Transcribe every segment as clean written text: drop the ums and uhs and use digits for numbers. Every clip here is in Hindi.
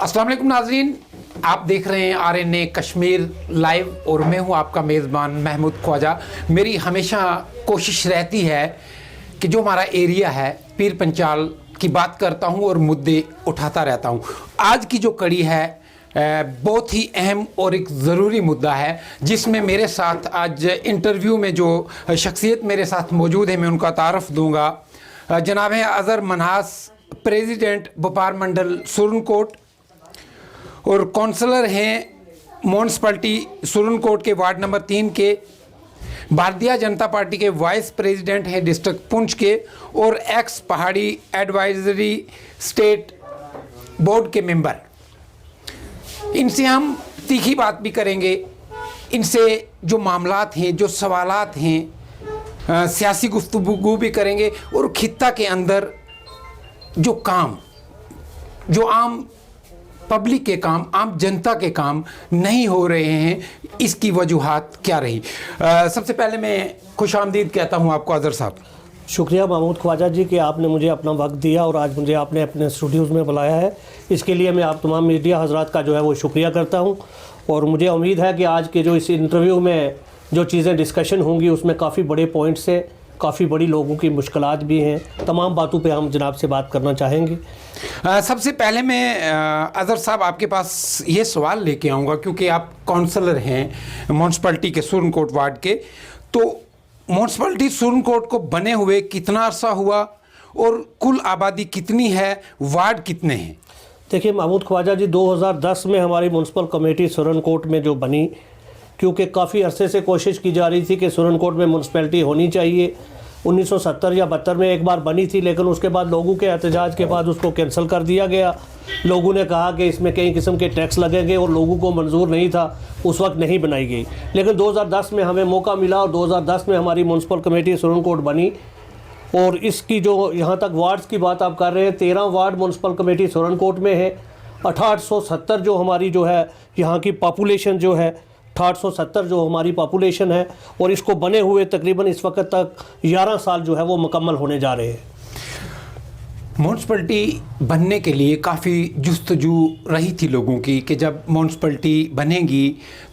अस्सलाम वालेकुम नाज़रीन, आप देख रहे हैं RNA कश्मीर लाइव और मैं हूं आपका मेज़बान महमूद ख्वाजा। मेरी हमेशा कोशिश रहती है कि जो हमारा एरिया है पीर पंचाल की बात करता हूं और मुद्दे उठाता रहता हूं। आज की जो कड़ी है बहुत ही अहम और एक ज़रूरी मुद्दा है जिसमें मेरे साथ आज इंटरव्यू में जो शख्सियत मेरे साथ मौजूद है मैं उनका तारफ़ दूँगा। जनाब हैं अज़हर मनहास, प्रेसिडेंट व्यापार मंडल सुरनकोट और काउंसलर हैं म्यूनसिपलिटी सुरनकोट के वार्ड नंबर 3 के, भारतीय जनता पार्टी के वाइस प्रेसिडेंट हैं डिस्ट्रिक्ट पुंछ के और एक्स पहाड़ी एडवाइजरी स्टेट बोर्ड के मेंबर। इनसे हम तीखी बात भी करेंगे, इनसे जो मामलात हैं, जो सवालात हैं, सियासी गुफ्तगू भी करेंगे और खित्ता के अंदर जो काम, जो आम पब्लिक के काम, आम जनता के काम नहीं हो रहे हैं, इसकी वजूहात क्या रही। सबसे पहले मैं खुश आमदीद कहता हूं आपको अज़हर साहब। शुक्रिया महमूद ख्वाजा जी कि आपने मुझे अपना वक्त दिया और आज मुझे आपने अपने स्टूडियोज़ में बुलाया है। इसके लिए मैं आप तमाम मीडिया हजरात का जो है वो शुक्रिया करता हूं और मुझे उम्मीद है कि आज के जो इस इंटरव्यू में जो चीज़ें डिस्कशन होंगी उसमें काफ़ी बड़े पॉइंट्स हैं, काफ़ी बड़ी लोगों की मुश्किलात भी हैं। तमाम बातों पे हम जनाब से बात करना चाहेंगे। सबसे पहले मैं अज़हर साहब आपके पास ये सवाल लेके आऊँगा क्योंकि आप काउंसलर हैं म्यूनसिपलिटी के सुरनकोट वार्ड के, तो म्यूनसिपलिटी सुरनकोट को बने हुए कितना अरसा हुआ और कुल आबादी कितनी है, वार्ड कितने हैं? देखिए महमूद ख्वाजा जी, 2010 में हमारी म्यूनसिपल कमेटी सुरनकोट में जो बनी, क्योंकि काफ़ी अरसे से कोशिश की जा रही थी कि सुरनकोट में म्यूनसिपैलिटी होनी चाहिए। 1970 या 72 में एक बार बनी थी, लेकिन उसके बाद लोगों के एहतजाज के बाद उसको कैंसिल कर दिया गया। लोगों ने कहा कि इसमें कई किस्म के टैक्स लगेंगे और लोगों को मंजूर नहीं था, उस वक्त नहीं बनाई गई। लेकिन 2010 में हमें मौका मिला और 2010 में हमारी म्यूनसिपल कमेटी सुरनकोट बनी। और इसकी जो यहाँ तक वार्ड्स की बात आप कर रहे हैं, 13 वार्ड म्यूनसिपल कमेटी सुरनकोट में है। 6870 जो हमारी जो है यहाँ की पॉपुलेशन जो है 6870 जो हमारी पॉपुलेशन है, और इसको बने हुए तकरीबन इस वक्त तक 11 साल जो है वो मुकम्मल होने जा रहे हैं। म्यूनसिपलिटी बनने के लिए काफ़ी जुस्तजू रही थी लोगों की कि जब म्यूनसिपलिटी बनेगी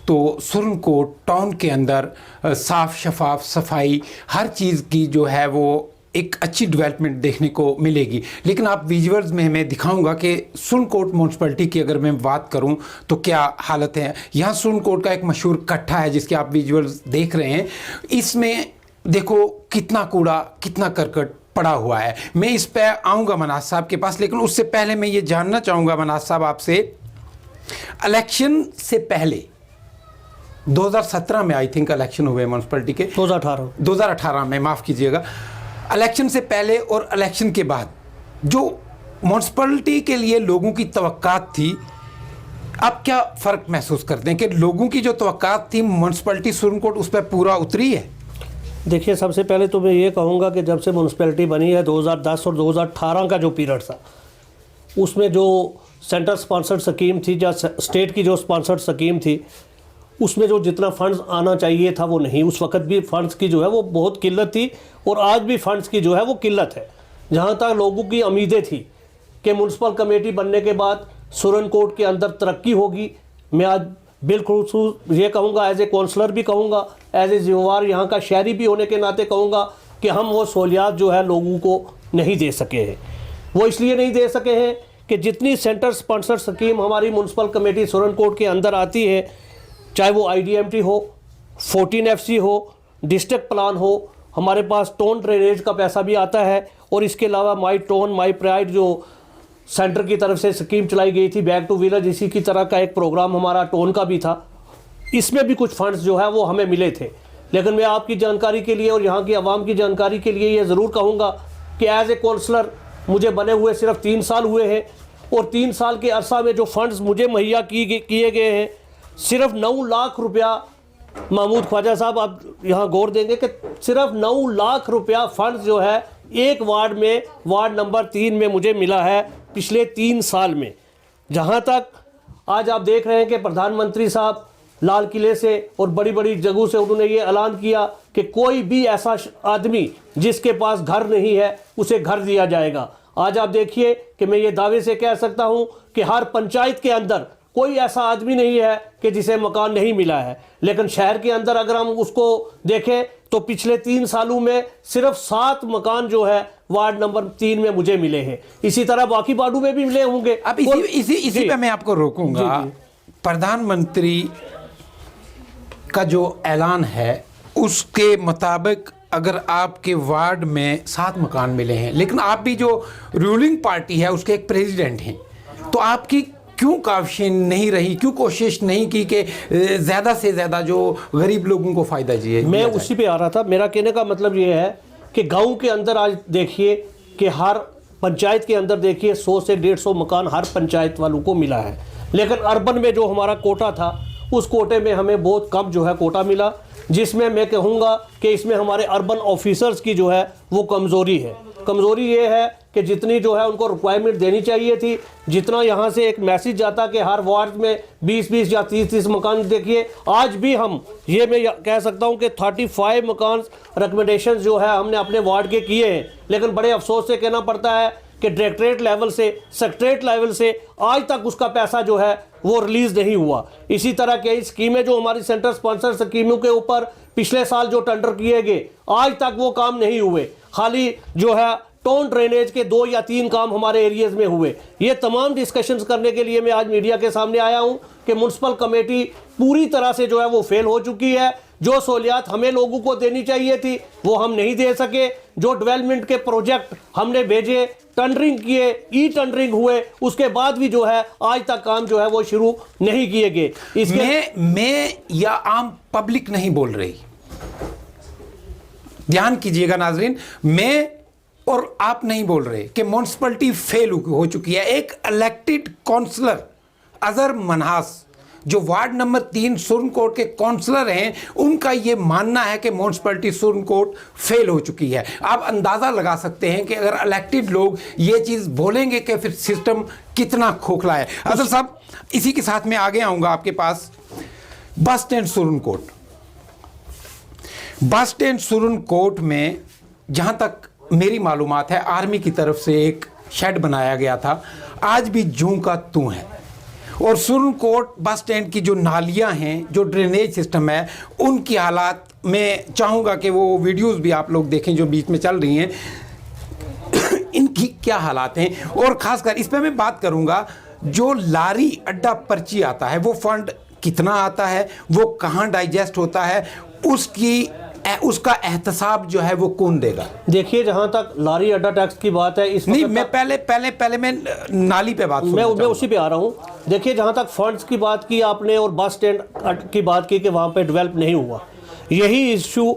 तो सुरनकोट टाउन के अंदर साफ़ शफाफ सफाई हर चीज़ की जो है वो एक अच्छी डेवलपमेंट देखने को मिलेगी। लेकिन आप विजुअल्स में मैं दिखाऊंगा कि सुरनकोट म्यूनसिपलिटी की अगर मैं बात करूं तो क्या हालत है। यहाँ सुरनकोट का एक मशहूर कट्ठा है जिसके आप विजुअल्स देख रहे हैं, इसमें देखो कितना कूड़ा, कितना करकट पड़ा हुआ है। मैं इस पे आऊँगा मनाज साहब के पास, लेकिन उससे पहले मैं ये जानना चाहूँगा मनाज साहब आपसे, इलेक्शन से पहले 2017 में आई थिंक इलेक्शन हुए म्यूनसिपलिटी के, 2018 में, माफ़ कीजिएगा, इलेक्शन से पहले और इलेक्शन के बाद जो म्यूनसिपलिटी के लिए लोगों की तवक्कात थी, आप क्या फ़र्क महसूस करते हैं कि लोगों की जो तवक्कात थी म्यूनसिपलिटी सुरनकोट उस पर पूरा उतरी है? देखिए, सबसे पहले तो मैं ये कहूँगा कि जब से म्यूनसिपलिटी बनी है 2010 और 2018 का जो पीरियड था, उसमें जो सेंटर स्पॉन्सर्ड स्कीम थी या स्टेट की जो स्पॉन्सर्ड स्कीम थी, उसमें जो जितना फ़ंड्स आना चाहिए था वो नहीं। उस वक्त भी फ़ंड्स की जो है वो बहुत किल्लत थी और आज भी फ़ंड्स की जो है वो किल्लत है। जहाँ तक लोगों की उम्मीदें थी कि म्यूनसिपल कमेटी बनने के बाद सुरनकोट के अंदर तरक्की होगी, मैं आज बिल्कुल ये कहूँगा, एज ए काउंसलर भी कहूँगा, एज ए जिम्मेवार यहाँ का शहरी भी होने के नाते कहूँगा कि हम वो सहूलियात जो है लोगों को नहीं दे सके हैं। वो इसलिए नहीं दे सके हैं कि जितनी सेंटर स्पॉन्सर्ड स्कीम हमारी म्यूनसिपल कमेटी सुरनकोट के अंदर आती है, चाहे वो IDMT हो, 14FC हो, डिस्ट्रिक्ट प्लान हो, हमारे पास टोन ड्रेनेज का पैसा भी आता है, और इसके अलावा माई टोन माई प्राइड जो सेंटर की तरफ से स्कीम चलाई गई थी, बैक टू विलेज, इसी की तरह का एक प्रोग्राम हमारा टोन का भी था। इसमें भी कुछ फंड्स जो है वो हमें मिले थे। लेकिन मैं आपकी जानकारी के लिए और यहाँ की आवाम की जानकारी के लिए ये ज़रूर कहूँगा कि एज ए काउंसलर मुझे बने हुए सिर्फ 3 साल हुए हैं, और 3 साल के अरसा में जो फंड्स मुझे मुहैया किए गए हैं, सिर्फ 9 लाख रुपया, महमूद ख्वाजा साहब आप यहाँ गौर देंगे कि सिर्फ 9 लाख रुपया फंड्स जो है एक वार्ड में, वार्ड नंबर 3 में मुझे मिला है पिछले 3 साल में। जहाँ तक आज आप देख रहे हैं कि प्रधानमंत्री साहब लाल किले से और बड़ी बड़ी जगहों से उन्होंने ये ऐलान किया कि कोई भी ऐसा आदमी जिसके पास घर नहीं है उसे घर दिया जाएगा। आज आप देखिए कि मैं ये दावे से कह सकता हूं कि हर पंचायत के अंदर कोई ऐसा आदमी नहीं है कि जिसे मकान नहीं मिला है। लेकिन शहर के अंदर अगर हम उसको देखें तो पिछले 3 सालों में सिर्फ 7 मकान जो है वार्ड नंबर 3 में मुझे मिले हैं। इसी तरह बाकी वार्डों में भी मिले होंगे। अब इसी पे मैं आपको रोकूंगा। प्रधानमंत्री का जो ऐलान है उसके मुताबिक अगर आपके वार्ड में 7 मकान मिले हैं, लेकिन आप भी जो रूलिंग पार्टी है उसके एक प्रेसिडेंट हैं, तो आपकी क्यों काविशें नहीं रही, क्यों कोशिश नहीं की कि ज़्यादा से ज़्यादा जो गरीब लोगों को फ़ायदा चाहिए? मैं उसी पे आ रहा था। मेरा कहने का मतलब ये है कि गांव के अंदर आज देखिए कि हर पंचायत के अंदर देखिए 100 से 150 मकान हर पंचायत वालों को मिला है। लेकिन अर्बन में जो हमारा कोटा था उस कोटे में हमें बहुत कम जो है कोटा मिला, जिसमें मैं कहूँगा कि इसमें हमारे अर्बन ऑफिसर्स की जो है वो कमज़ोरी है। कमज़ोरी ये है कि जितनी जो है उनको रिक्वायरमेंट देनी चाहिए थी, जितना यहाँ से एक मैसेज जाता कि हर वार्ड में 20-20 या 30-30 मकान, देखिए आज भी हम ये मैं कह सकता हूँ कि 35 मकान रिकमेंडेशन जो है हमने अपने वार्ड के किए हैं। लेकिन बड़े अफसोस से कहना पड़ता है कि डायरेक्टरेट लेवल से, सेक्रेटरेट लेवल से आज तक उसका पैसा जो है वो रिलीज़ नहीं हुआ। इसी तरह के स्कीमें जो हमारी सेंटर स्पॉन्सर स्कीमों के ऊपर पिछले साल जो टेंडर किए गए आज तक वो काम नहीं हुए। खाली जो है टोन ड्रेनेज के 2 या 3 काम हमारे एरियाज में हुए। ये तमाम डिस्कशंस करने के लिए मैं आज मीडिया के सामने आया हूं कि म्युनिसिपल कमेटी पूरी तरह से जो है वो फेल हो चुकी है। जो सहूलियात हमें लोगों को देनी चाहिए थी वो हम नहीं दे सके। जो डेवलपमेंट के प्रोजेक्ट हमने भेजे, टेंडरिंग किए, ई टेंडरिंग हुए, उसके बाद भी जो है आज तक काम जो है वो शुरू नहीं किए गए। इसके मैं या आम पब्लिक नहीं बोल रही, ध्यान कीजिएगा नाजरीन, मैं और आप नहीं बोल रहे कि म्युनिसिपैलिटी फेल हो चुकी है। एक इलेक्टेड काउंसलर अजहर मनहास जो वार्ड नंबर 3 सुरनकोट के काउंसलर हैं, उनका ये मानना है कि म्युनिसिपैलिटी सुरनकोट फेल हो चुकी है। आप अंदाज़ा लगा सकते हैं कि अगर इलेक्टेड लोग ये चीज़ बोलेंगे कि फिर सिस्टम कितना खोखला है। अजहर साहब, इसी के साथ में आगे आऊँगा आपके पास। Bus stand Surankote, bus stand Surankote में जहाँ तक मेरी मालूमात है आर्मी की तरफ से एक शेड बनाया गया था, आज भी जूं का तूं है। और सुरनकोट बस स्टैंड की जो नालियां हैं, जो ड्रेनेज सिस्टम है, उनकी हालात मैं चाहूँगा कि वो वीडियोस भी आप लोग देखें जो बीच में चल रही हैं, इनकी क्या हालात हैं। और ख़ासकर इस पर मैं बात करूँगा, जो लारी अड्डा पर्ची आता है वो फंड कितना आता है, वो कहाँ डाइजेस्ट होता है, उसका एहतसाब जो है वो कौन देगा? देखिए, जहां तक लारी अड्डा टैक्स की बात है, इस नहीं, मैं पहले मैं नाली पे बात मैं उसी पे आ रहा हूं। देखिए, जहां तक फंड्स की बात की आपने और बस स्टैंड की बात की कि वहां पे डेवलप नहीं हुआ, यही इशू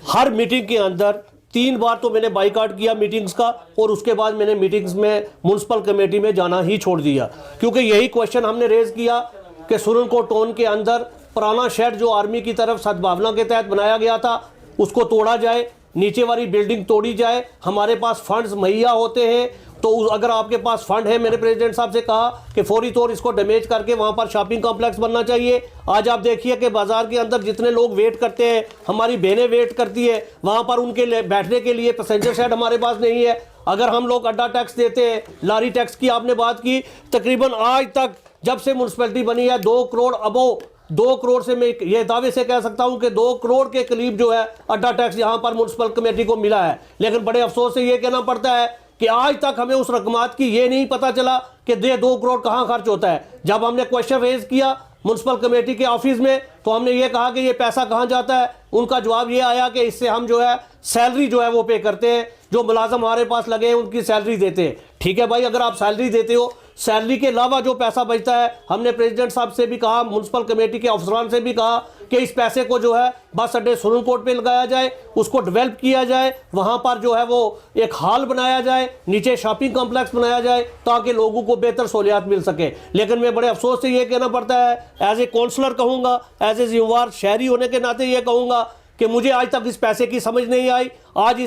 हर मीटिंग के अंदर 3 बार तो मैंने बाइकआउट किया मीटिंग्स का, और उसके बाद मैंने मीटिंग्स में म्युनिसिपल कमेटी में जाना ही छोड़ दिया, क्योंकि यही क्वेश्चन हमने रेज किया कि सुरनकोट टाउन के अंदर पुराना शेड जो आर्मी की तरफ सद्भावना के तहत बनाया गया था उसको तोड़ा जाए, नीचे वाली बिल्डिंग तोड़ी जाए। हमारे पास फंड्स मुहैया होते हैं तो अगर आपके पास फंड है, मैंने प्रेसिडेंट साहब से कहा कि फौरी तौर इसको डैमेज करके वहाँ पर शॉपिंग कॉम्प्लेक्स बनना चाहिए। आज आप देखिए कि बाजार के अंदर जितने लोग वेट करते हैं, हमारी बहनें वेट करती है, वहाँ पर उनके बैठने के लिए पैसेंजर शेड हमारे पास नहीं है। अगर हम लोग अड्डा टैक्स देते हैं, लारी टैक्स की आपने बात की, तकरीबन आज तक जब से म्युनिसिपैलिटी बनी है 2 करोड़ अबो 2 करोड़ से मैं ये दावे से कह सकता हूं कि 2 करोड़ के करीब जो है अड्डा टैक्स यहां पर म्युनिसिपल कमेटी को मिला है। लेकिन बड़े अफसोस से ये कहना पड़ता है कि आज तक हमें उस रकमात की ये नहीं पता चला कि 2 करोड़ कहां खर्च होता है। जब हमने क्वेश्चन रेज किया म्युनिसिपल कमेटी के ऑफिस में तो हमने ये कहा कि ये पैसा कहां जाता है, उनका जवाब ये आया कि इससे हम जो है सैलरी जो है वो पे करते हैं, जो मुलाजम हमारे पास लगे हैं उनकी सैलरी देते हैं। ठीक है भाई, अगर आप सैलरी देते हो, सैलरी के अलावा जो पैसा बचता है, हमने प्रेसिडेंट साहब से भी कहा, म्युनिसिपल कमेटी के अफसरान से भी कहा कि इस पैसे को जो है बस अड्डे सुरनकोट पे लगाया जाए, उसको डेवलप किया जाए, वहाँ पर जो है वो एक हॉल बनाया जाए, नीचे शॉपिंग कॉम्प्लेक्स बनाया जाए ताकि लोगों को बेहतर सहूलियात मिल सके। लेकिन मैं बड़े अफसोस से ये कहना पड़ता है, एज ए काउंसलर कहूँगा, एज ए जिम्मेवार शहरी होने के नाते ये कहूँगा कि मुझे आज तक इस पैसे की समझ नहीं आई। आज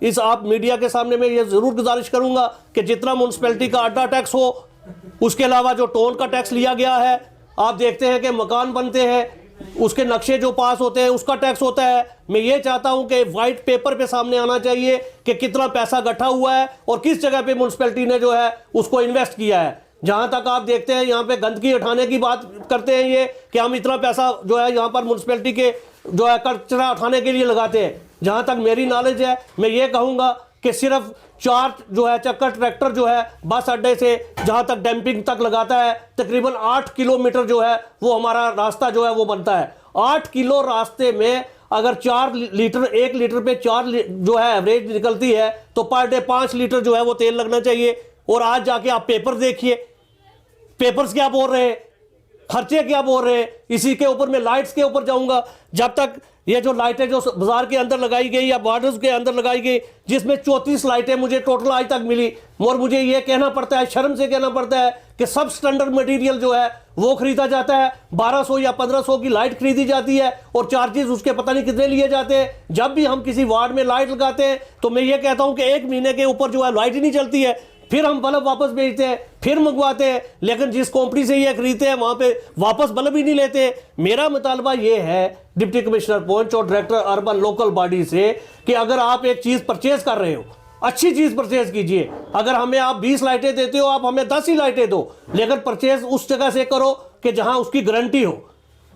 इस आप मीडिया के सामने मैं ये ज़रूर गुजारिश करूँगा कि जितना म्युनिसिपैलिटी का अड्डा टैक्स हो, उसके अलावा जो टोल का टैक्स लिया गया है, आप देखते हैं कि मकान बनते हैं उसके नक्शे जो पास होते हैं उसका टैक्स होता है। मैं ये चाहता हूं कि वाइट पेपर पे सामने आना चाहिए कि कितना पैसा इकट्ठा हुआ है और किस जगह पे म्युनिसिपैलिटी ने जो है उसको इन्वेस्ट किया है। जहां तक आप देखते हैं यहाँ पे गंदगी उठाने की बात करते हैं ये कि हम इतना पैसा जो है यहाँ पर म्युनिसिपैलिटी के जो है कचरा उठाने के लिए लगाते हैं। जहां तक मेरी नॉलेज है मैं ये कहूँगा कि सिर्फ 4 जो है चक्कर ट्रैक्टर जो है बस अड्डे से जहां तक डंपिंग तक लगाता है, तकरीबन 8 किलोमीटर जो है वो हमारा रास्ता जो है वो बनता है। 8 किलो रास्ते में अगर 4 लीटर 1 लीटर पे 4 जो है एवरेज निकलती है तो पर डे 5 लीटर जो है वो तेल लगना चाहिए। और आज जाके आप पेपर देखिए, पेपर्स क्या बोल रहे हैं, खर्चे क्या बोल रहे हैं। इसी के ऊपर मैं लाइट्स के ऊपर जाऊंगा। जब तक ये जो लाइटें जो बाजार के अंदर लगाई गई या बॉर्डर्स के अंदर लगाई गई, जिसमें 34 लाइटें मुझे टोटल आज तक मिली, और मुझे ये कहना पड़ता है, शर्म से कहना पड़ता है कि सब स्टैंडर्ड मटेरियल जो है वो खरीदा जाता है। 1200 या 1500 की लाइट खरीदी जाती है और चार्जेस उसके पता नहीं कितने लिए जाते हैं। जब भी हम किसी वार्ड में लाइट लगाते हैं तो मैं ये कहता हूं कि 1 महीने के ऊपर जो है लाइट ही नहीं चलती है, फिर हम बल्ब वापस बेचते हैं, फिर मंगवाते हैं, लेकिन जिस कंपनी से ये खरीदते हैं वहां पे वापस बल्ब ही नहीं लेते। मेरा मुतालबा ये है डिप्टी कमिश्नर पहुंच और डायरेक्टर अर्बन लोकल बॉडी से कि अगर आप एक चीज परचेज कर रहे हो, अच्छी चीज परचेज कीजिए। अगर हमें आप 20 लाइटें देते हो, आप हमें 10 ही लाइटें दो, लेकिन परचेज उस जगह से करो कि जहां उसकी गारंटी हो।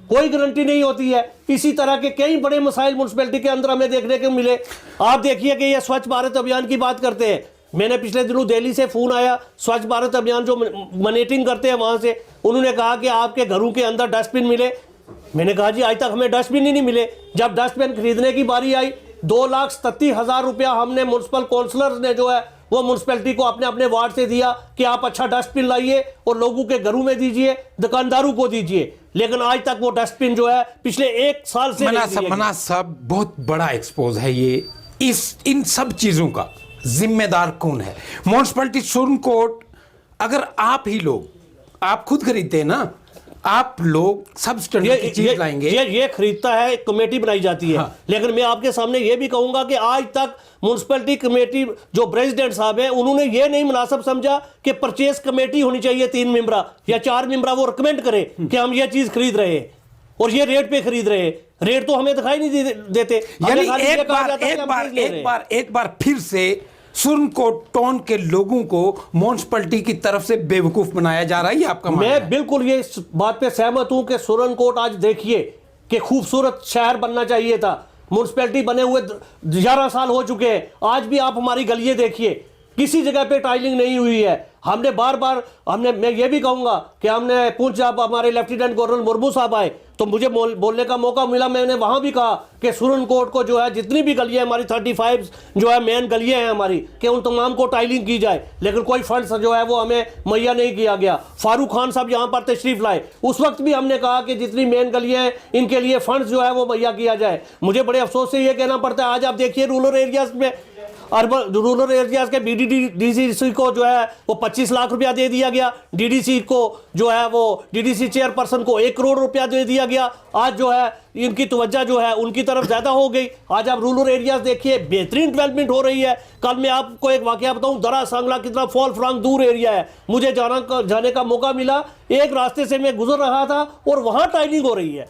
कोई गारंटी नहीं होती है। इसी तरह के कई बड़े मसाइल म्युनिसिपैलिटी के अंदर हमें देखने को मिले। आप देखिए कि ये स्वच्छ भारत अभियान की बात करते हैं। मैंने पिछले दिनों दिल्ली से फोन आया, स्वच्छ भारत अभियान जो मॉनिटरिंग करते हैं वहां से, उन्होंने कहा कि आपके घरों के अंदर डस्टबिन मिले। मैंने कहा जी आज तक हमें डस्टबिन ही नहीं मिले। जब डस्टबिन खरीदने की बारी आई, 2,37,000 रुपया हमने म्युनिसिपल काउंसलर ने जो है वो म्युनिसिपैलिटी को अपने अपने वार्ड से दिया कि आप अच्छा डस्टबिन लाइए और लोगों के घरों में दीजिए, दुकानदारों को दीजिए। लेकिन आज तक वो डस्टबिन जो है पिछले 1 साल से मना साहब बहुत बड़ा एक्सपोज है ये। इन सब चीजों का जिम्मेदार कौन है? म्युनिसिपैलिटी सुरनकोट, अगर आप ही लोग, आप खुद खरीदते हैं ना, आप लोग सब स्टैंडर्ड की चीज लाएंगे। ये खरीदता है, एक कमेटी बनाई जाती है। हाँ। लेकिन मैं आपके सामने ये भी कहूंगा कि आज तक म्युनिसिपैलिटी कमेटी जो प्रेसिडेंट साहब है, उन्होंने ये नहीं मुनासिब समझा कि परचेज कमेटी होनी चाहिए 3 मेंबरा या 4 मेंबरा, वो रिकमेंड करे कि हम ये चीज खरीद रहे हैं और ये रेट पे खरीद रहे हैं। रेट तो हमें दिखाई नहीं देते। यानी एक बार फिर से सुरनकोट टाउन के लोगों को म्युनिसिपैलिटी की तरफ से बेवकूफ बनाया जा रहा है, ये आपका मानना है? मैं बिल्कुल ये इस बात पे सहमत हूं कि सुरनकोट आज देखिए कि खूबसूरत शहर बनना चाहिए था। म्युनिसिपैलिटी बने हुए 11 साल हो चुके हैं, आज भी आप हमारी गलियां देखिए, किसी जगह पे टाइलिंग नहीं हुई है। हमने बार बार मैं ये भी कहूंगा कि हमने पूछ, जब हमारे लेफ्टिनेंट गवर्नर मुर्मू साहब आए तो मुझे बोलने का मौका मिला। मैंने वहां भी कहा कि सुरनकोट को जो है जितनी भी गलियां हमारी 35 जो है मेन गलियां हैं हमारी, कि उन तमाम को टाइलिंग की जाए, लेकिन कोई फंड्स जो है वो हमें मुहैया नहीं किया गया। फारूक खान साहब यहाँ पर तशरीफ लाए, उस वक्त भी हमने कहा कि जितनी मेन गलियां हैं इनके लिए फंड्स जो है वो मुहैया किया जाए। मुझे बड़े अफसोस से ये कहना पड़ता है, आज आप देखिए रूरल एरियाज में, अर्बन रूरल एरियाज के BDDC को जो है वो 25 लाख रुपया दे दिया गया, DDC को जो है वो DDC चेयरपर्सन को 1 करोड़ रुपया दे दिया गया। आज जो है इनकी तवज्जो जो है उनकी तरफ ज्यादा हो गई। आज आप रूरल एरियाज देखिए, बेहतरीन डेवलपमेंट हो रही है। कल मैं आपको एक वाकया बताऊं, दरा सांगला कितना फॉल फ्रांग दूर एरिया है, मुझे जाने का मौका मिला। एक रास्ते से मैं गुजर रहा था और वहां टाइलिंग हो रही है।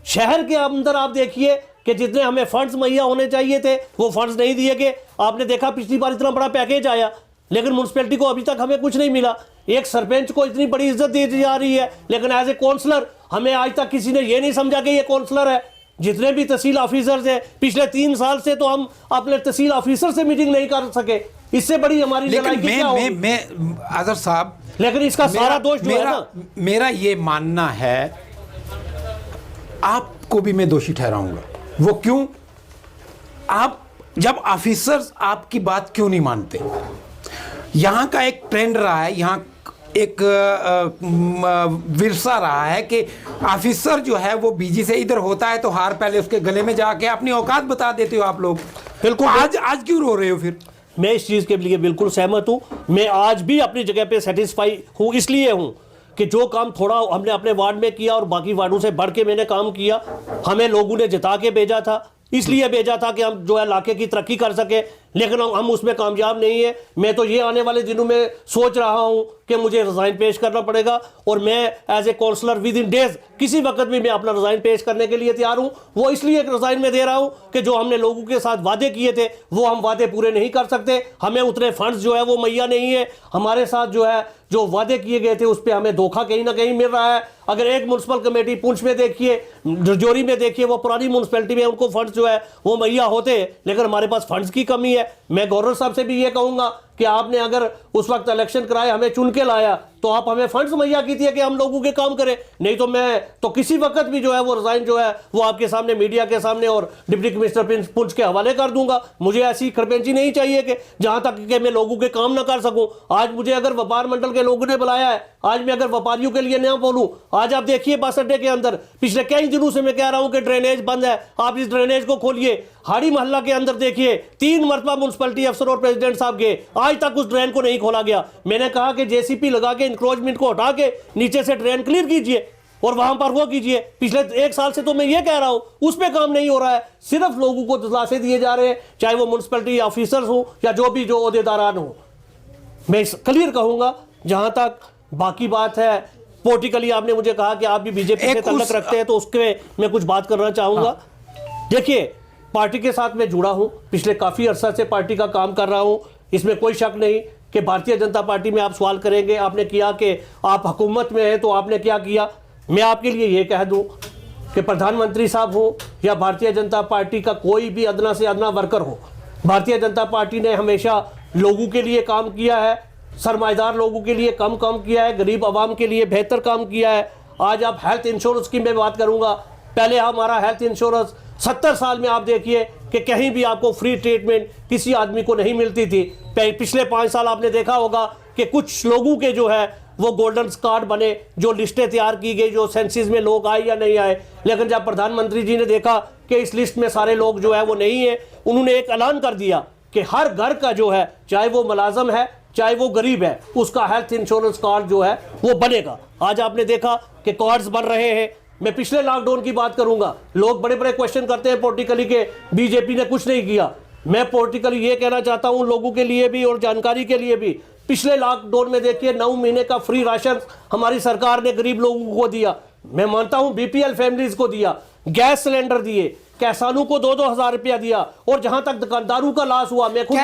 शहर के अंदर आप देखिए कि जितने हमें फंड्स मुहैया होने चाहिए थे वो फंड्स नहीं दिए गए। आपने देखा पिछली बार इतना बड़ा पैकेज आया, लेकिन म्युनिसिपैलिटी को अभी तक हमें कुछ नहीं मिला। एक सरपंच को इतनी बड़ी इज्जत दी जा रही है, लेकिन एज ए काउंसलर हमें आज तक किसी ने ये नहीं समझा कि ये काउंसलर है। जितने भी तहसील ऑफिसर्स हैं, पिछले 3 साल से तो हम अपने तहसील ऑफिसर से मीटिंग नहीं कर सके। इससे बड़ी हमारी आजर साहब, लेकिन इसका सारा दोष जो है ना, मेरा ये मानना है, आपको भी मैं दोषी ठहराऊंगा। वो क्यों? आप जब ऑफिसर्स आपकी बात क्यों नहीं मानते? यहां का एक ट्रेंड रहा है, यहां एक विरसा रहा है कि ऑफिसर जो है वो बीजी से इधर होता है तो हार पहले उसके गले में जाके अपनी औकात बता देते हो आप लोग। बिल्कुल। आज क्यों रो रहे हो फिर? मैं इस चीज के लिए बिल्कुल सहमत हूं। मैं आज भी अपनी जगह पे सेटिस्फाई हूं, इसलिए हूं कि जो काम थोड़ा हमने अपने वार्ड में किया और बाकी वार्डों से बढ़ के मैंने काम किया। हमें लोगों ने जिता के भेजा था, इसलिए भेजा था कि हम जो है इलाके की तरक्की कर सके। लेकिन हम उसमें कामयाब नहीं है। मैं तो ये आने वाले दिनों में सोच रहा हूं कि मुझे रिज़ाइन पेश करना पड़ेगा और मैं as a counsellor within days किसी वक्त भी मैं अपना रिज़ाइन पेश करने के लिए तैयार हूं। वो इसलिए रिज़ाइन में दे रहा हूं कि जो हमने लोगों के साथ वादे किए थे वो हम वादे पूरे नहीं कर सकते, हमें उतने फंड्स जो है वो मुहैया नहीं है, हमारे साथ जो है जो वादे किए गए थे उस पर हमें धोखा कहीं ना कहीं मिल रहा है। अगर एक म्यूनसिपल कमेटी पुंछ में देखिए, रजौरी में देखिए, वो पुरानी म्यूनसिपैलिटी में उनको फंड्स जो है वो मुहैया होते हैं, लेकिन हमारे पास फंड्स की कमी है। मैं गवर्नर साहब से भी ये कहूंगा कि आपने अगर उस वक्त इलेक्शन कराए, हमें चुन के लाया, तो आप हमें फंड्स मुहैया कीजिए कि हम लोगों के काम करें। नहीं तो मैं तो किसी वक्त भी जो है वो रिजाइन जो है वो आपके सामने, मीडिया के सामने और डिप्टी कमिश्नर पुंछ के हवाले कर दूंगा। मुझे ऐसी खरपेंची नहीं चाहिए कि जहां तक कि मैं लोगों के काम ना कर सकूं। आज मुझे अगर व्यापार मंडल के लोगों ने बुलाया है, आज मैं अगर व्यापारियों के लिए ना बोलूं, आज आप देखिए बस अड्डे के अंदर पिछले कई दिनों से मैं कह रहा हूं कि ड्रेनेज बंद है, आप इस ड्रेनेज को खोलिए। हाड़ी मोहल्ला के अंदर देखिए 3 मरतबा म्युनिसिपैलिटी अफसर और प्रेसिडेंट साहब गए, आज तक उस ड्रेन को नहीं खोला गया। मैंने कहा कि जेसीपी लगा के इंक्रोचमेंट को हटा के नीचे से ड्रेन क्लियर कीजिए और वहां पर वो कीजिए। पिछले 1 साल से तो मैं ये कह रहा हूं, उस पर काम नहीं हो रहा है, सिर्फ लोगों को दिलासे दिए जा रहे हैं, चाहे वो म्युनिसिपैलिटी ऑफिसर्स हो या जो भी जो ओहदेदारान हो। मैं क्लियर कहूंगा। जहां तक बाकी बात है पॉलिटिकली, आपने मुझे कहा कि आप भी बीजेपी से तल्लक रखते हैं, तो उसके मैं कुछ बात करना चाहूंगा। देखिए, पार्टी के साथ मैं जुड़ा हूं, पिछले काफी अरसा से पार्टी का काम कर रहा हूं, इसमें कोई शक नहीं कि भारतीय जनता पार्टी में आप सवाल करेंगे, आपने किया कि आप हुकूमत में हैं तो आपने क्या किया। मैं आपके लिए ये कह दूं कि प्रधानमंत्री साहब हो या भारतीय जनता पार्टी का कोई भी अदना से अदना वर्कर हो, भारतीय जनता पार्टी ने हमेशा लोगों के लिए काम किया है, सरमाएदार लोगों के लिए कम काम किया है, गरीब आवाम के लिए बेहतर काम किया है। आज आप हेल्थ इंश्योरेंस की मैं बात करूंगा, पहले हमारा हेल्थ इंश्योरेंस 70 साल में आप देखिए कि कहीं भी आपको फ्री ट्रीटमेंट किसी आदमी को नहीं मिलती थी। पिछले 5 साल आपने देखा होगा कि कुछ लोगों के जो है वो गोल्डन कार्ड बने, जो लिस्टें तैयार की गई, जो सेंसिस में लोग आए या नहीं आए। लेकिन जब प्रधानमंत्री जी ने देखा कि इस लिस्ट में सारे लोग जो है वो नहीं है, उन्होंने एक ऐलान कर दिया कि हर घर का जो है, चाहे वो मुलाजम है चाहे वो गरीब है, उसका हेल्थ इंश्योरेंस कार्ड जो है वो बनेगा। आज आपने देखा कि कार्ड्स बन रहे हैं। मैं पिछले लॉकडाउन की बात करूंगा, लोग बड़े बड़े क्वेश्चन करते हैं पॉलिटिकली के बीजेपी ने कुछ नहीं किया। मैं पॉलिटिकली ये कहना चाहता हूं लोगों के लिए भी और जानकारी के लिए भी, पिछले लॉकडाउन में देखिए 9 महीने का फ्री राशन हमारी सरकार ने गरीब लोगों को दिया। मैं मानता हूं बीपीएल फैमिलीज को दिया, गैस सिलेंडर दिए, किसानों को 2-2 हजार रुपया दिया, और जहां तक दुकानदारों का लॉस हुआ, मैं खुद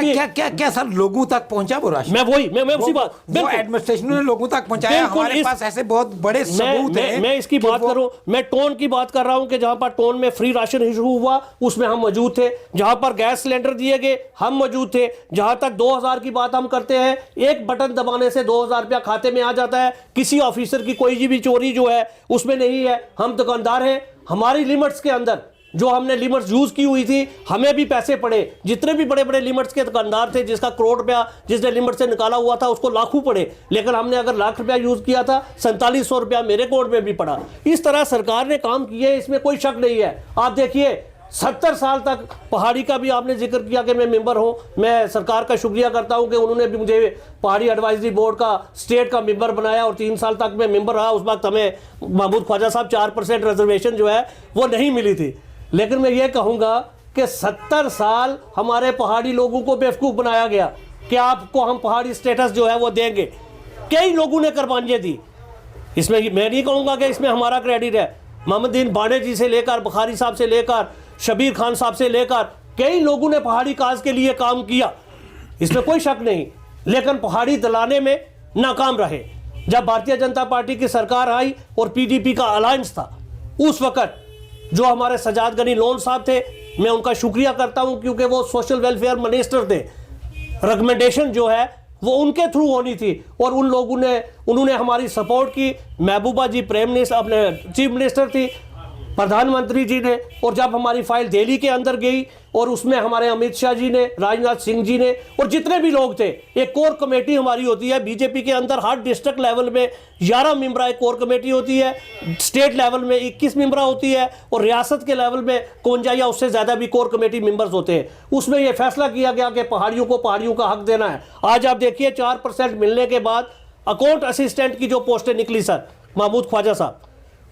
क्या सर लोगों तक पहुंचा वो राशन? मैं उसी बात, वो एडमिनिस्ट्रेशन ने लोगों तक पहुंचाया। हमारे पास ऐसे बहुत बड़े सबूत हैं। मैं इसकी बात करूं, मैं टोन की बात कर रहा हूं कि जहां पर टोन में फ्री राशन इशू हुआ उसमें हम मौजूद थे, जहां पर गैस सिलेंडर दिए गए हम मौजूद थे, जहां तक 2000 की बात हम करते हैं, एक बटन दबाने से 2000 रुपया खाते में आ जाता है, किसी ऑफिसर की कोई भी चोरी जो है उसमें नहीं है। हम दुकानदार हैं, हमारी लिमिट्स के अंदर जो हमने लिमिट्स यूज की हुई थी, हमें भी पैसे पड़े। जितने भी बड़े बड़े लिमिट्स के दुकानदार थे, जिसका करोड़ रुपया जिसने लिमिट से निकाला हुआ था उसको लाखों पड़े, लेकिन हमने अगर लाख रुपया यूज किया था 4700 रुपया मेरे अकाउंट में भी पड़ा। इस तरह सरकार ने काम किए, इसमें कोई शक नहीं है। आप देखिए 70 साल तक पहाड़ी का भी आपने जिक्र किया कि मैं मेंबर हूं, मैं सरकार का शुक्रिया करता हूं कि उन्होंने भी मुझे पहाड़ी एडवाइजरी बोर्ड का स्टेट का मेंबर बनाया और 3 साल तक मैं मेंबर रहा। उस वक्त हमें महमूद ख्वाजा साहब 4% रिजर्वेशन जो है वो नहीं मिली थी। लेकिन मैं ये कहूंगा कि 70 साल हमारे पहाड़ी लोगों को बेवकूफ़ बनाया गया कि आपको हम पहाड़ी स्टेटस जो है वो देंगे। कई लोगों ने कुर्बानियां दी, इसमें मैं नहीं कहूंगा कि इसमें हमारा क्रेडिट है। मोहम्मदीन बाणे जी से लेकर, बुखारी साहब से लेकर, शबीर खान साहब से लेकर कई लोगों ने पहाड़ी काज के लिए काम किया, इसमें कोई शक नहीं, लेकिन पहाड़ी दिलाने में नाकाम रहे। जब भारतीय जनता पार्टी की सरकार आई और पीडीपी का अलायंस था, उस वक्त जो हमारे सजाद गनी लोन साहब थे, मैं उनका शुक्रिया करता हूं क्योंकि वो सोशल वेलफेयर मिनिस्टर थे। रिकमेंडेशन जो है वो उनके थ्रू होनी थी और उन लोगों ने उन्होंने हमारी सपोर्ट की। महबूबा जी प्राइम मिनिस्टर अपने चीफ मिनिस्टर थी, प्रधानमंत्री जी ने, और जब हमारी फाइल दिल्ली के अंदर गई और उसमें हमारे अमित शाह जी ने, राजनाथ सिंह जी ने और जितने भी लोग थे, एक कोर कमेटी हमारी होती है बीजेपी के अंदर। हर डिस्ट्रिक्ट लेवल में 11 मेंबरा एक कोर कमेटी होती है, स्टेट लेवल में 21 मेंबरा होती है और रियासत के लेवल में 51 या उससे ज़्यादा भी कोर कमेटी मेंबर्स होते हैं। उसमें यह फैसला किया गया कि पहाड़ियों को पहाड़ियों का हक देना है। आज आप देखिए 4% मिलने के बाद अकाउंट असिस्टेंट की जो पोस्टें निकली सर महमूद ख्वाजा साहब,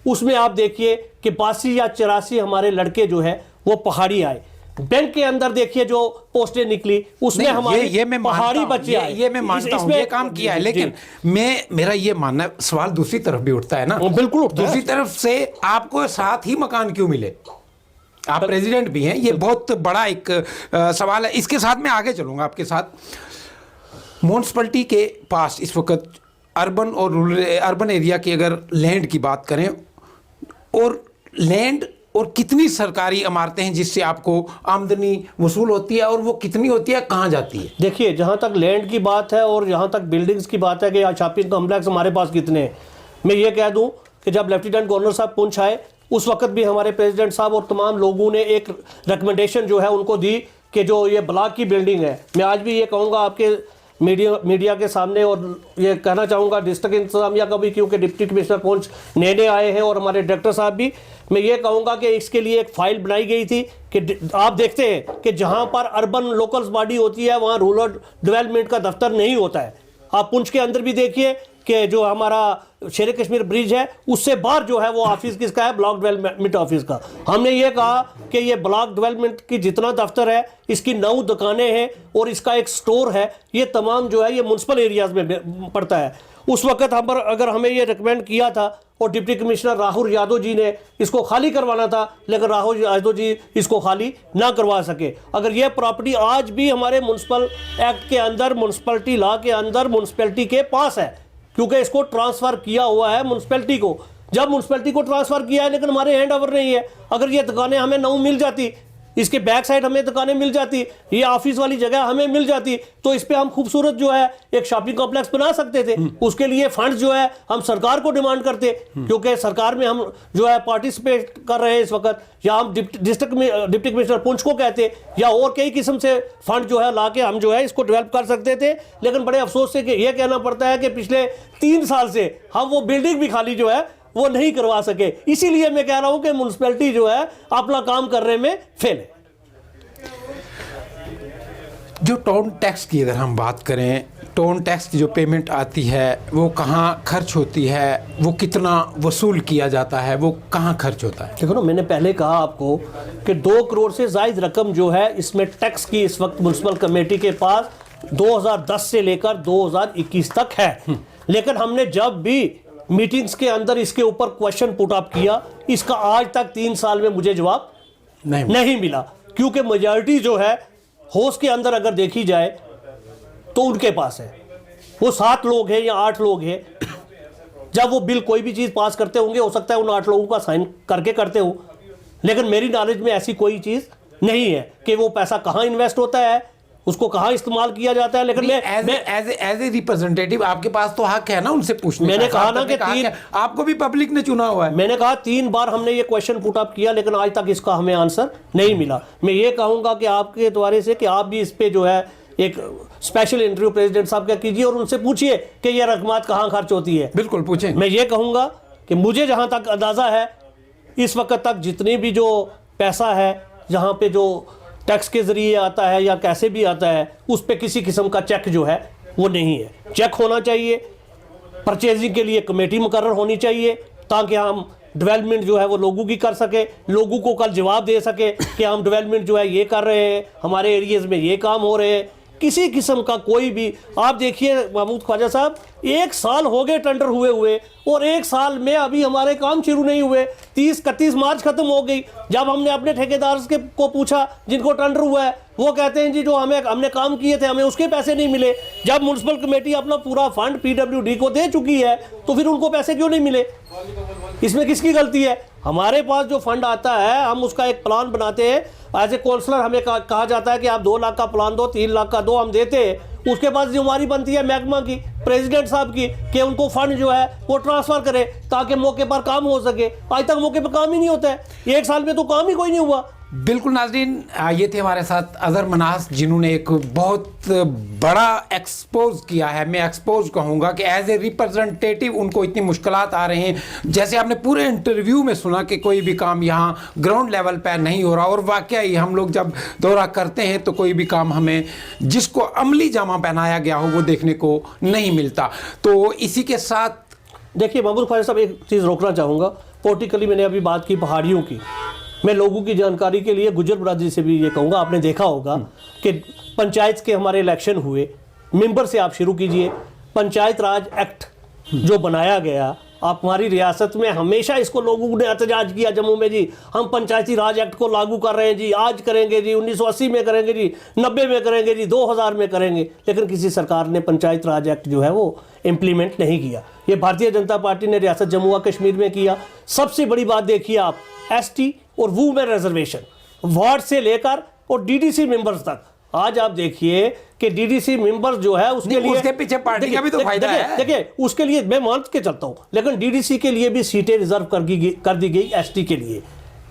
उसमें आप देखिए कि 82 या 84 हमारे लड़के जो है वो पहाड़ी आए। बैंक के अंदर देखिए जो पोस्टें निकली उसमें हमारे ये मैं मानता पहाड़ी हूं, बच्चे आए। ये मैं मानता हूं, ये काम किया है, लेकिन मेरा ये मानना है, सवाल दूसरी तरफ भी उठता है ना। बिल्कुल उठता है। दूसरी तरफ से आपको साथ ही मकान क्यों मिले? आप प्रेसिडेंट भी हैं, ये बहुत बड़ा एक सवाल है। इसके साथ मैं आगे चलूंगा आपके साथ। म्यूनिसिपैलिटी के पास इस वक्त अर्बन और रूरल अर्बन एरिया की अगर लैंड की बात करें, और लैंड और कितनी सरकारी इमारतें हैं जिससे आपको आमदनी वसूल होती है, और वो कितनी होती है, कहाँ जाती है? देखिए, जहाँ तक लैंड की बात है और जहाँ तक बिल्डिंग्स की बात है कि शॉपिंग कॉम्प्लेक्स हमारे पास कितने हैं, मैं ये कह दूं कि जब लेफ्टिनेंट गवर्नर साहब पुंछ आए उस वक्त भी हमारे प्रेसिडेंट साहब और तमाम लोगों ने एक रिकमेंडेशन जो है उनको दी कि जो ये ब्लॉक की बिल्डिंग है, मैं आज भी ये कहूँगा आपके मीडिया के सामने और ये कहना चाहूँगा डिस्ट्रिक्ट इंतजामिया का भी, क्योंकि डिप्टी कमिश्नर पुंछ नए आए हैं और हमारे डायरेक्टर साहब भी, मैं ये कहूँगा कि इसके लिए एक फाइल बनाई गई थी कि आप देखते हैं कि जहाँ पर अर्बन लोकल्स बॉडी होती है वहाँ रूरल डेवलपमेंट का दफ्तर नहीं होता है। आप पुंछ के अंदर भी देखिए कि जो हमारा शेर कश्मीर ब्रिज है उससे बाहर जो है वो ऑफिस किसका है, ब्लॉक डेवलपमेंट ऑफिस का। हमने ये कहा कि ये ब्लॉक डेवलपमेंट की जितना दफ्तर है, इसकी 9 दुकानें हैं और इसका एक स्टोर है, ये तमाम जो है ये म्यूनसिपल एरियाज में पड़ता है। उस वक्त हम पर अगर हमें ये रिकमेंड किया था और डिप्टी कमिश्नर राहुल यादव जी ने इसको खाली करवाना था, लेकिन राहुल यादव जी इसको खाली ना करवा सके। अगर ये प्रॉपर्टी आज भी हमारे म्यूनसिपल एक्ट के अंदर, म्यूनसिपलिटी लॉ के अंदर म्यूनसिपलिटी के पास है, क्योंकि इसको ट्रांसफर किया हुआ है म्यूनसिपैलिटी को। जब म्यूनसिपैलिटी को ट्रांसफर किया है लेकिन हमारे हैंड ओवर नहीं है। अगर ये दुकानें हमें 9 मिल जाती, इसके बैक साइड हमें दुकानें मिल जाती, ये ऑफिस वाली जगह हमें मिल जाती, तो इस पे हम खूबसूरत जो है एक शॉपिंग कॉम्प्लेक्स बना सकते थे। उसके लिए फंड जो है हम सरकार को डिमांड करते, क्योंकि सरकार में हम जो है पार्टिसिपेट कर रहे हैं इस वक्त, या हम डिप्टी कमिश्नर पुंछ को कहते, या और कई किस्म से फंड जो है ला के हम जो है इसको डेवलप कर सकते थे। लेकिन बड़े अफसोस से कि यह कहना पड़ता है कि पिछले 3 साल से हम वो बिल्डिंग भी खाली जो है वो नहीं करवा सके। इसीलिए मैं कह रहा हूं कि म्यूनसिपैलिटी जो है अपना काम करने में फेल है। जो टोन टैक्स की अगर हम बात करें, टोन टैक्स की जो पेमेंट आती है वो कहाँ खर्च होती है, वो कितना वसूल किया जाता है, वो कहाँ खर्च होता है? देखो ना, मैंने पहले कहा आपको कि 2 करोड़ से ज़ायद रकम जो है इसमें टैक्स की इस वक्त म्यूनसिपल कमेटी के पास 2010 से लेकर 2021 तक है। लेकिन हमने जब भी मीटिंग्स के अंदर इसके ऊपर क्वेश्चन पुट अप किया, इसका आज तक 3 साल में मुझे जवाब नहीं मिला, क्योंकि मेजॉरिटी जो है हाउस के अंदर अगर देखी जाए तो उनके पास है। वो 7 लोग हैं या 8 लोग हैं, जब वो बिल कोई भी चीज़ पास करते होंगे, हो सकता है उन 8 लोगों का साइन करके करते हो, लेकिन मेरी नॉलेज में ऐसी कोई चीज़ नहीं है कि वो पैसा कहाँ इन्वेस्ट होता है, उसको कहाँ इस्तेमाल किया जाता है। लेकिन एज ए रिप्रेजेंटेटिव आपके पास तो हक है ना उनसे पूछने। मैंने कहा ना कि आपको भी पब्लिक ने चुना हुआ है। मैंने कहा 3 बार हमने ये क्वेश्चन पुट अप किया, लेकिन आज तक इसका हमें आंसर नहीं मिला। मैं ये कहूँगा कि आपके द्वारे से कि आप भी इस पे जो है एक स्पेशल इंटरव्यू प्रेसिडेंट साहब का कीजिए और उनसे पूछिए कि ये रकमात कहाँ खर्च होती है। बिल्कुल पूछें। मैं ये कहूँगा कि मुझे जहाँ तक अंदाज़ा है इस वक्त तक जितनी भी जो पैसा है जहाँ पे जो टैक्स के ज़रिए आता है या कैसे भी आता है, उस पे किसी किस्म का चेक जो है वो नहीं है। चेक होना चाहिए, परचेजिंग के लिए कमेटी मुकर्रर होनी चाहिए, ताकि हम डेवलपमेंट जो है वो लोगों की कर सके, लोगों को कल जवाब दे सके कि हम डेवलपमेंट जो है ये कर रहे हैं, हमारे एरियाज़ में ये काम हो रहे हैं। किसी किस्म का कोई भी, आप देखिए महमूद ख्वाजा साहब, 1 साल हो गए टेंडर हुए और 1 साल में अभी हमारे काम शुरू नहीं हुए। 30-31 मार्च खत्म हो गई। जब हमने अपने ठेकेदार को पूछा जिनको टेंडर हुआ है, वो कहते हैं जी जो हमने काम किए थे हमें उसके पैसे नहीं मिले। जब म्यूनसिपल कमेटी अपना पूरा फंड PWD को दे चुकी है तो फिर उनको पैसे क्यों नहीं मिले? इसमें किसकी गलती है? हमारे पास जो फंड आता है हम उसका एक प्लान बनाते हैं। एज ए काउंसलर हमें कहा जाता है कि आप 2 लाख का प्लान दो, 3 लाख का दो, हम देते हैं। उसके बाद जिम्मेदारी बनती है महकमा की, प्रेसिडेंट साहब की, कि उनको फंड जो है वो ट्रांसफर करे ताकि मौके पर काम हो सके। आज तक मौके पर काम ही नहीं होता है, 1 साल में तो काम ही कोई नहीं हुआ। बिल्कुल नाज़रीन, ये थे हमारे साथ अज़हर मनास, जिन्होंने एक बहुत बड़ा एक्सपोज किया है। मैं एक्सपोज कहूँगा कि एज ए रिप्रेजेंटेटिव उनको इतनी मुश्किलात आ रही हैं। जैसे आपने पूरे इंटरव्यू में सुना कि कोई भी काम यहाँ ग्राउंड लेवल पर नहीं हो रहा, और वाकई हम लोग जब दौरा करते हैं तो कोई भी काम हमें जिसको अमली जामा पहनाया गया हो वो देखने को नहीं मिलता। तो इसी के साथ देखिए महमूद ख्वाजा साहब, एक चीज़ रोकना चाहूँगा। पोलिटिकली मैंने अभी बात की पहाड़ियों की, मैं लोगों की जानकारी के लिए गुजर बरादरी से भी ये कहूँगा, आपने देखा होगा कि पंचायत के हमारे इलेक्शन हुए, मेंबर से आप शुरू कीजिए। पंचायत राज एक्ट जो बनाया गया, आप हमारी रियासत में हमेशा इसको लोगों ने एहतजाज किया जम्मू में जी, हम पंचायती राज एक्ट को लागू कर रहे हैं जी, आज करेंगे जी, 1980 में करेंगे जी, 90 में करेंगे जी, 2000 में करेंगे, लेकिन किसी सरकार ने पंचायत राज एक्ट जो है वो इम्प्लीमेंट नहीं किया। ये भारतीय जनता पार्टी ने रियासत जम्मू व कश्मीर में किया। सबसे बड़ी बात देखिए आप, एसटी और वुमेन रिजर्वेशन वार्ड से लेकर और डीडीसी मेंबर्स तक, आज आप देखिए कि डीडीसी मेंबर्स जो है उसके लिए, उसके पीछे पार्टी का भी तो फायदा है। देखिए उसके लिए मैं मान के चलता हूं, लेकिन डीडीसी के लिए भी सीटें रिजर्व कर दी गई एसटी के लिए।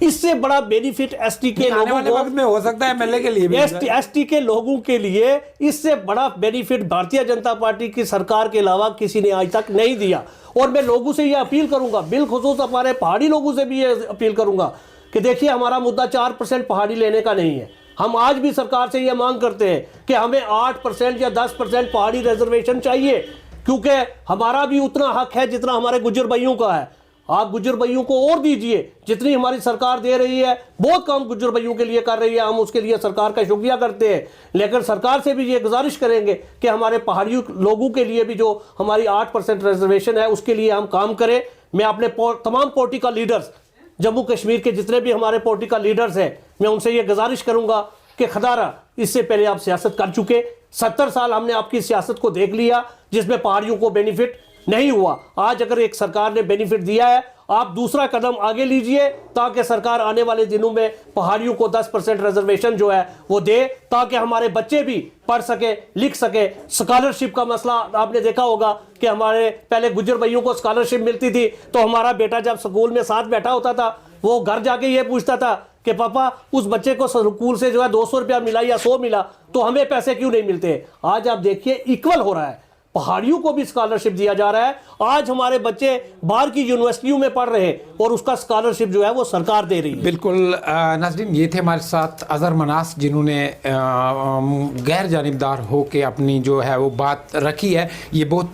इससे बड़ा बेनिफिट एसटी के लोगों को वक्त में हो सकता है, एमएलए के लिए भी, एसटी के लोगों के लिए इससे बड़ा बेनिफिट भारतीय जनता पार्टी की सरकार के अलावा किसी ने आज तक नहीं दिया। और मैं लोगों से ये अपील करूंगा, बिलखुसूस हमारे पहाड़ी लोगों से भी ये अपील करूंगा कि देखिए हमारा मुद्दा 4% पहाड़ी लेने का नहीं है। हम आज भी सरकार से यह मांग करते हैं कि हमें 8% या 10% पहाड़ी रिजर्वेशन चाहिए, क्योंकि हमारा भी उतना हक है जितना हमारे गुज्जर भाइयों का है। आप गुज्जर भाइयों को और दीजिए, जितनी हमारी सरकार दे रही है बहुत कम गुज्जर भाइयों के लिए कर रही है, हम उसके लिए सरकार का शुक्रिया करते हैं। लेकिन सरकार से भी ये गुजारिश करेंगे कि हमारे पहाड़ी लोगों के लिए भी जो हमारी 8% रिजर्वेशन है उसके लिए हम काम करें। मैं अपने तमाम पॉलिटिकल लीडर्स, जम्मू कश्मीर के जितने भी हमारे पॉलिटिकल लीडर्स हैं, मैं उनसे ये गुजारिश करूंगा कि खदारा, इससे पहले आप सियासत कर चुके, 70 साल हमने आपकी सियासत को देख लिया जिसमें पहाड़ियों को बेनिफिट नहीं हुआ। आज अगर एक सरकार ने बेनिफिट दिया है, आप दूसरा कदम आगे लीजिए ताकि सरकार आने वाले दिनों में पहाड़ियों को 10% रिजर्वेशन जो है वो दे, ताकि हमारे बच्चे भी पढ़ सके, लिख सके। स्कॉलरशिप का मसला आपने देखा होगा कि हमारे पहले गुज्जर भाइयों को स्कॉलरशिप मिलती थी तो हमारा बेटा जब स्कूल में साथ बैठा होता था वो घर जाके ये पूछता था कि पापा उस बच्चे को स्कूल से जो है 200 रुपया मिला या 100 मिला तो हमें पैसे क्यों नहीं मिलते। आज आप देखिए इक्वल हो रहा है, पहाड़ियों को भी स्कॉलरशिप दिया जा रहा है। आज हमारे बच्चे बाहर की यूनिवर्सिटियों में पढ़ रहे हैं और उसका स्कॉलरशिप जो है वो सरकार दे रही है। बिल्कुल नाज़रीन, ये थे हमारे साथ अजहर मनास, जिन्होंने गैर जानिबदार होकर अपनी जो है वो बात रखी है। ये बहुत